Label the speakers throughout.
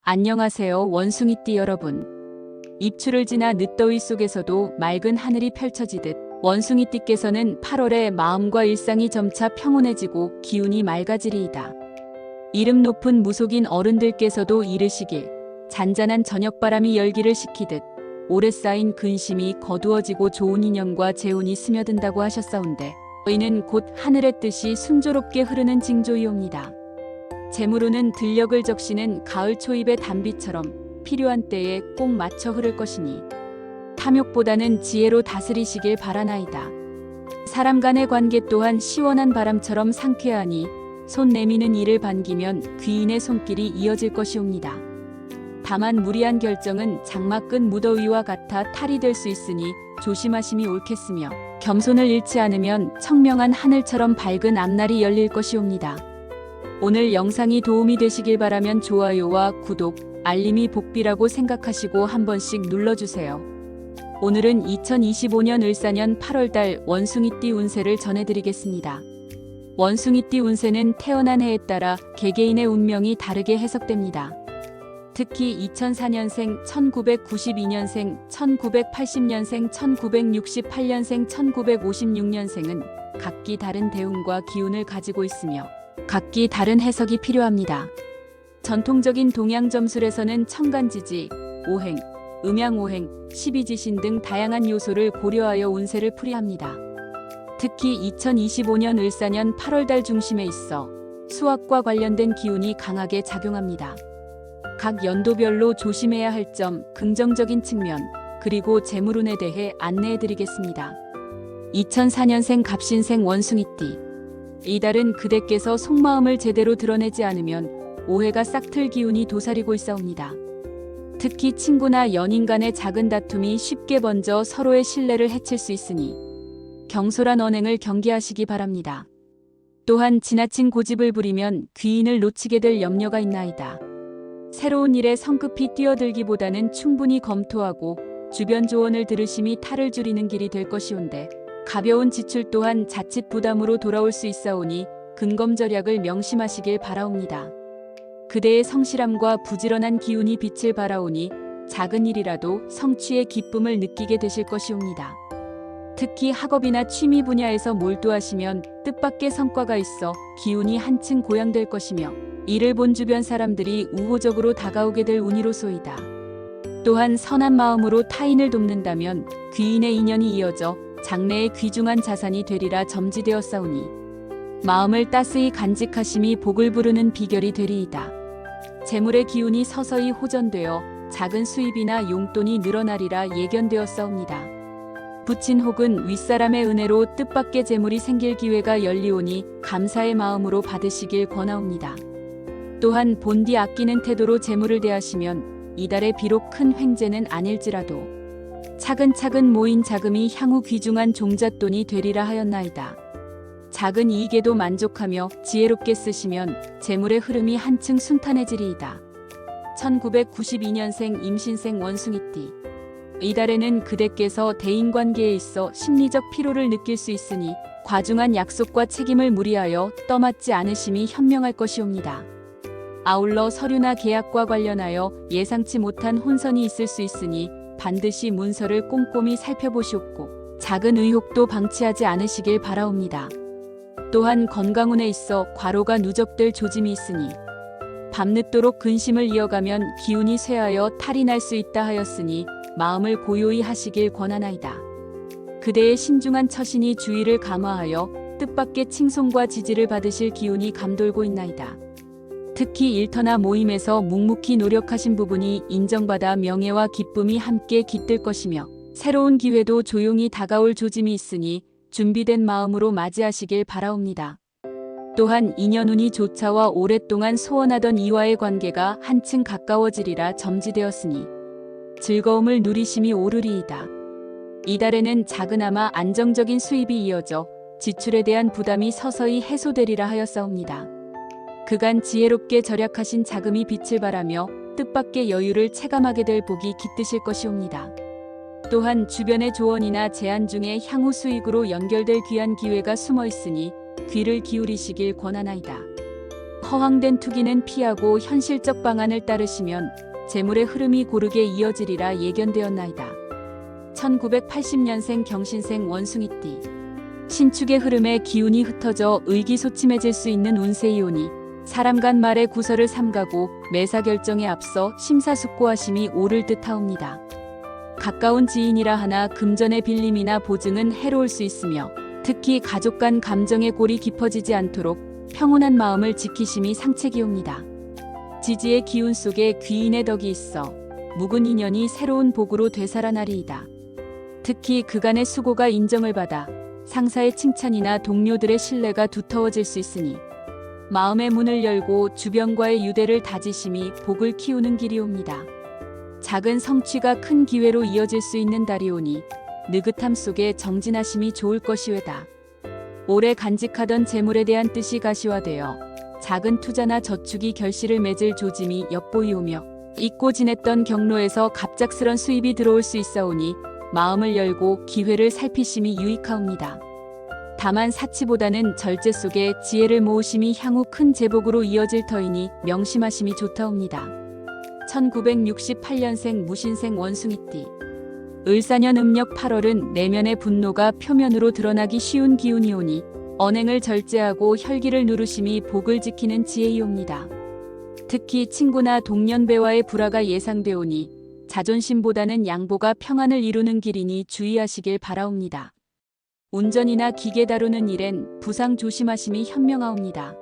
Speaker 1: 안녕하세요, 원숭이띠 여러분. 입추를 지나 늦더위 속에서도 맑은 하늘이 펼쳐지듯 원숭이띠께서는 8월에 마음과 일상이 점차 평온해지고 기운이 맑아지리이다. 이름 높은 무속인 어른들께서도 이르시길 잔잔한 저녁바람이 열기를 식히듯 오래 쌓인 근심이 거두어지고 좋은 인연과 재운이 스며든다고 하셨사온데 이는 곧 하늘의 뜻이 순조롭게 흐르는 징조이옵니다. 재물운은 들녘을 적시는 가을 초입의 단비처럼 필요한 때에 꼭 맞춰 흐를 것이니 탐욕보다는 지혜로 다스리시길 바라나이다. 사람 간의 관계 또한 시원한 바람처럼 상쾌하니 손 내미는 이를 반기면 귀인의 손길이 이어질 것이옵니다. 다만 무리한 결정은 장막근 무더위와 같아 탈이 될 수 있으니 조심하심이 옳겠으며 겸손을 잃지 않으면 청명한 하늘처럼 밝은 앞날이 열릴 것이옵니다. 오늘 영상이 도움이 되시길 바라면 좋아요와 구독, 알림이 복비라고 생각하시고 한 번씩 눌러주세요. 오늘은 2025년 을사년 8월달 원숭이띠 운세를 전해드리겠습니다. 원숭이띠 운세는 태어난 해에 따라 개개인의 운명이 다르게 해석됩니다. 특히 2004년생, 1992년생, 1980년생, 1968년생, 1956년생은 각기 다른 대운과 기운을 가지고 있으며 각기 다른 해석이 필요합니다. 전통적인 동양 점술에서는 천간지지, 오행, 음양오행, 십이지신 등 다양한 요소를 고려하여 운세를 풀이합니다. 특히 2025년 을사년 8월달 중심에 있어 수학과 관련된 기운이 강하게 작용합니다. 각 연도별로 조심해야 할 점, 긍정적인 측면, 그리고 재물운에 대해 안내해드리겠습니다. 2004년생 갑신생 원숭이띠. 이달은 그대께서 속마음을 제대로 드러내지 않으면 오해가 싹틀 기운이 도사리고 있사옵니다. 특히 친구나 연인 간의 작은 다툼이 쉽게 번져 서로의 신뢰를 해칠 수 있으니 경솔한 언행을 경계하시기 바랍니다. 또한 지나친 고집을 부리면 귀인을 놓치게 될 염려가 있나이다. 새로운 일에 성급히 뛰어들기보다는 충분히 검토하고 주변 조언을 들으심이 탈을 줄이는 길이 될 것이온데 가벼운 지출 또한 자칫 부담으로 돌아올 수 있사오니 근검절약을 명심하시길 바라옵니다. 그대의 성실함과 부지런한 기운이 빛을 발하오니 작은 일이라도 성취의 기쁨을 느끼게 되실 것이옵니다. 특히 학업이나 취미 분야에서 몰두하시면 뜻밖의 성과가 있어 기운이 한층 고양될 것이며 이를 본 주변 사람들이 우호적으로 다가오게 될 운이로소이다. 또한 선한 마음으로 타인을 돕는다면 귀인의 인연이 이어져 장래의 귀중한 자산이 되리라 점지되었사오니 마음을 따스히 간직하심이 복을 부르는 비결이 되리이다. 재물의 기운이 서서히 호전되어 작은 수입이나 용돈이 늘어나리라 예견되었사옵니다. 부친 혹은 윗사람의 은혜로 뜻밖의 재물이 생길 기회가 열리오니 감사의 마음으로 받으시길 권하옵니다. 또한 본디 아끼는 태도로 재물을 대하시면 이달에 비록 큰 횡재는 아닐지라도 차근차근 모인 자금이 향후 귀중한 종잣돈이 되리라 하였나이다. 작은 이익에도 만족하며 지혜롭게 쓰시면 재물의 흐름이 한층 순탄해지리이다. 1992년생 임신생 원숭이띠. 이달에는 그대께서 대인관계에 있어 심리적 피로를 느낄 수 있으니 과중한 약속과 책임을 무리하여 떠맡지 않으심이 현명할 것이옵니다. 아울러 서류나 계약과 관련하여 예상치 못한 혼선이 있을 수 있으니 반드시 문서를 꼼꼼히 살펴보시옵고 작은 의혹도 방치하지 않으시길 바라옵니다. 또한 건강운에 있어 과로가 누적될 조짐이 있으니 밤늦도록 근심을 이어가면 기운이 쇠하여 탈이 날 수 있다 하였으니 마음을 고요히 하시길 권하나이다. 그대의 신중한 처신이 주의를 감화하여 뜻밖의 칭송과 지지를 받으실 기운이 감돌고 있나이다. 특히 일터나 모임에서 묵묵히 노력하신 부분이 인정받아 명예와 기쁨이 함께 깃들 것이며 새로운 기회도 조용히 다가올 조짐이 있으니 준비된 마음으로 맞이하시길 바라옵니다. 또한 인연운이 조차와 오랫동안 소원하던 이와의 관계가 한층 가까워지리라 점지되었으니 즐거움을 누리심이 오르리이다. 이달에는 작으나마 안정적인 수입이 이어져 지출에 대한 부담이 서서히 해소되리라 하였사옵니다. 그간 지혜롭게 절약하신 자금이 빛을 발하며 뜻밖의 여유를 체감하게 될 복이 깃드실 것이옵니다. 또한 주변의 조언이나 제안 중에 향후 수익으로 연결될 귀한 기회가 숨어 있으니 귀를 기울이시길 권하나이다. 허황된 투기는 피하고 현실적 방안을 따르시면 재물의 흐름이 고르게 이어지리라 예견되었나이다. 1980년생 경신생 원숭이띠. 신축의 흐름에 기운이 흩어져 의기소침해질 수 있는 운세이오니 사람 간 말의 구설을 삼가고 매사 결정에 앞서 심사숙고하심이 옳을 듯하옵니다. 가까운 지인이라 하나 금전의 빌림이나 보증은 해로울 수 있으며 특히 가족 간 감정의 골이 깊어지지 않도록 평온한 마음을 지키심이 상책이옵니다. 지지의 기운 속에 귀인의 덕이 있어 묵은 인연이 새로운 복으로 되살아나리이다. 특히 그간의 수고가 인정을 받아 상사의 칭찬이나 동료들의 신뢰가 두터워질 수 있으니 마음의 문을 열고 주변과의 유대를 다지심이 복을 키우는 길이옵니다. 작은 성취가 큰 기회로 이어질 수 있는 달이오니 느긋함 속에 정진하심이 좋을 것이외다. 오래 간직하던 재물에 대한 뜻이 가시화되어 작은 투자나 저축이 결실을 맺을 조짐이 엿보이오며 잊고 지냈던 경로에서 갑작스런 수입이 들어올 수 있사오니 마음을 열고 기회를 살피심이 유익하옵니다. 다만 사치보다는 절제 속에 지혜를 모으심이 향후 큰 제복으로 이어질 터이니 명심하심이 좋다옵니다. 1968년생 무신생 원숭이띠. 을사년 음력 8월은 내면의 분노가 표면으로 드러나기 쉬운 기운이오니 언행을 절제하고 혈기를 누르심이 복을 지키는 지혜이옵니다. 특히 친구나 동년배와의 불화가 예상되오니 자존심보다는 양보가 평안을 이루는 길이니 주의하시길 바라옵니다. 운전이나 기계 다루는 일엔 부상 조심하심이 현명하옵니다.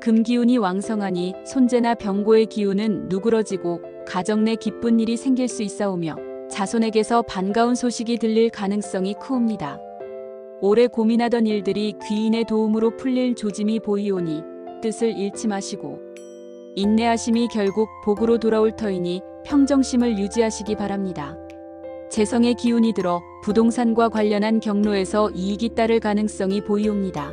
Speaker 1: 금기운이 왕성하니 손재나 병고의 기운은 누그러지고 가정 내 기쁜 일이 생길 수 있사오며 자손에게서 반가운 소식이 들릴 가능성이 크옵니다. 오래 고민하던 일들이 귀인의 도움으로 풀릴 조짐이 보이오니 뜻을 잃지 마시고 인내하심이 결국 복으로 돌아올 터이니 평정심을 유지하시기 바랍니다. 재성의 기운이 들어 부동산과 관련한 경로에서 이익이 따를 가능성이 보이옵니다.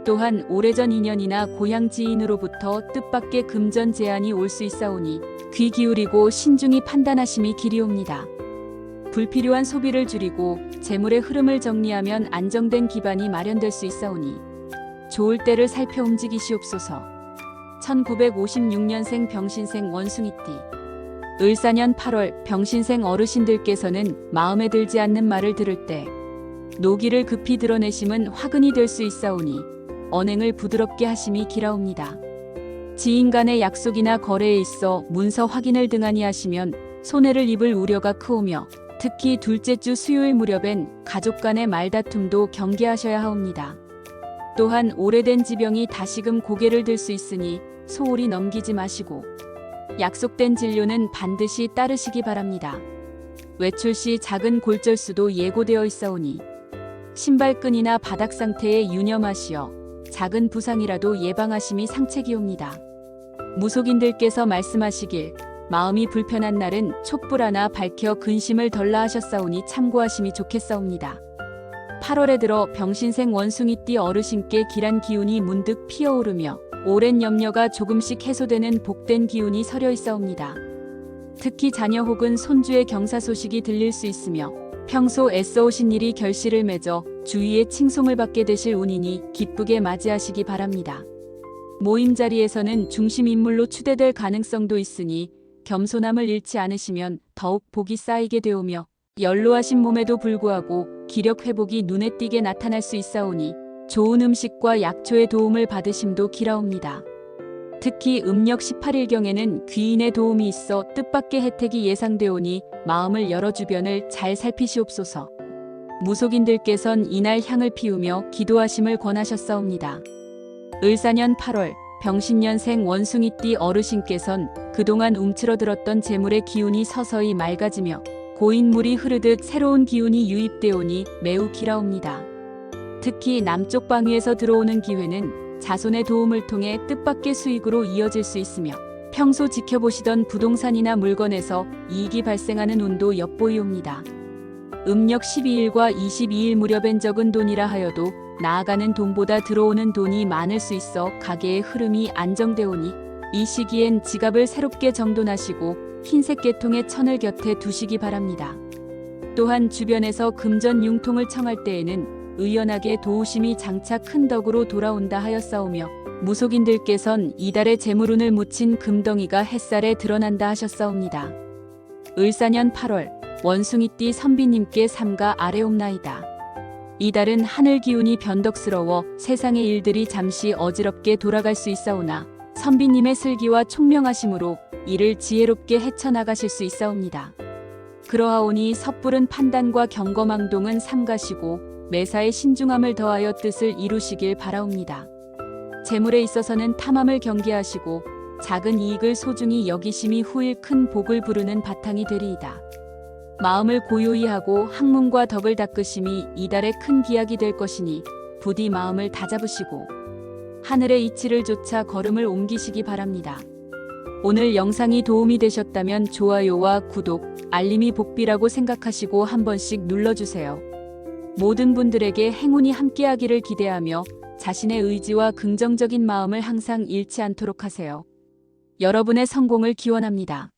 Speaker 1: 또한 오래전 인연이나 고향 지인으로부터 뜻밖의 금전 제안이 올 수 있사오니 귀 기울이고 신중히 판단하심이 길이옵니다. 불필요한 소비를 줄이고 재물의 흐름을 정리하면 안정된 기반이 마련될 수 있사오니 좋을 때를 살펴 움직이시옵소서. 1956년생 병신생 원숭이띠. 을사년 8월 병신생 어르신들께서는 마음에 들지 않는 말을 들을 때 노기를 급히 드러내심은 화근이 될 수 있사오니 언행을 부드럽게 하심이 기라옵니다. 지인 간의 약속이나 거래에 있어 문서 확인을 등한히 하시면 손해를 입을 우려가 크오며 특히 둘째 주 수요일 무렵엔 가족 간의 말다툼도 경계하셔야 하옵니다. 또한 오래된 지병이 다시금 고개를 들 수 있으니 소홀히 넘기지 마시고 약속된 진료는 반드시 따르시기 바랍니다. 외출 시 작은 골절수도 예고되어 있사오니 신발끈이나 바닥 상태에 유념하시어 작은 부상이라도 예방하심이 상책이옵니다. 무속인들께서 말씀하시길 마음이 불편한 날은 촛불 하나 밝혀 근심을 덜라 하셨사오니 참고하심이 좋겠사옵니다. 8월에 들어 병신생 원숭이띠 어르신께 길한 기운이 문득 피어오르며 오랜 염려가 조금씩 해소되는 복된 기운이 서려 있사옵니다. 특히 자녀 혹은 손주의 경사 소식이 들릴 수 있으며 평소 애써오신 일이 결실을 맺어 주위의 칭송을 받게 되실 운이니 기쁘게 맞이하시기 바랍니다. 모임 자리에서는 중심 인물로 추대될 가능성도 있으니 겸손함을 잃지 않으시면 더욱 복이 쌓이게 되오며 연로하신 몸에도 불구하고 기력 회복이 눈에 띄게 나타날 수 있사오니 좋은 음식과 약초의 도움을 받으심도 기라옵니다. 특히 음력 18일경에는 귀인의 도움이 있어 뜻밖의 혜택이 예상되오니 마음을 열어 주변을 잘 살피시옵소서. 무속인들께선 이날 향을 피우며 기도하심을 권하셨사옵니다. 을사년 8월 병신년생 원숭이띠 어르신께선 그동안 움츠러들었던 재물의 기운이 서서히 맑아지며 고인물이 흐르듯 새로운 기운이 유입되오니 매우 기라옵니다. 특히 남쪽 방위에서 들어오는 기회는 자손의 도움을 통해 뜻밖의 수익으로 이어질 수 있으며 평소 지켜보시던 부동산이나 물건에서 이익이 발생하는 운도 엿보이옵니다. 음력 12일과 22일 무렵엔 적은 돈이라 하여도 나아가는 돈보다 들어오는 돈이 많을 수 있어 가계의 흐름이 안정되오니 이 시기엔 지갑을 새롭게 정돈하시고 흰색 계통의 천을 곁에 두시기 바랍니다. 또한 주변에서 금전 융통을 청할 때에는 의연하게 도우심이 장차 큰 덕으로 돌아온다 하였사오며 무속인들께선 이달에 재물운을 묻힌 금덩이가 햇살에 드러난다 하셨사옵니다. 을사년 8월 원숭이띠 선비님께 삼가 아뢰옵나이다. 이달은 하늘 기운이 변덕스러워 세상의 일들이 잠시 어지럽게 돌아갈 수 있사오나 선비님의 슬기와 총명하심으로 이를 지혜롭게 헤쳐나가실 수 있사옵니다. 그러하오니 섣부른 판단과 경거망동은 삼가시고 매사에 신중함을 더하여 뜻을 이루시길 바라옵니다. 재물에 있어서는 탐함을 경계하시고 작은 이익을 소중히 여기심이 후일 큰 복을 부르는 바탕이 되리이다. 마음을 고요히 하고 학문과 덕을 닦으심이 이달의 큰 기약이 될 것이니 부디 마음을 다잡으시고 하늘의 이치를 쫓아 걸음을 옮기시기 바랍니다. 오늘 영상이 도움이 되셨다면 좋아요와 구독, 알림이 복비라고 생각하시고 한 번씩 눌러주세요. 모든 분들에게 행운이 함께하기를 기대하며 자신의 의지와 긍정적인 마음을 항상 잃지 않도록 하세요. 여러분의 성공을 기원합니다.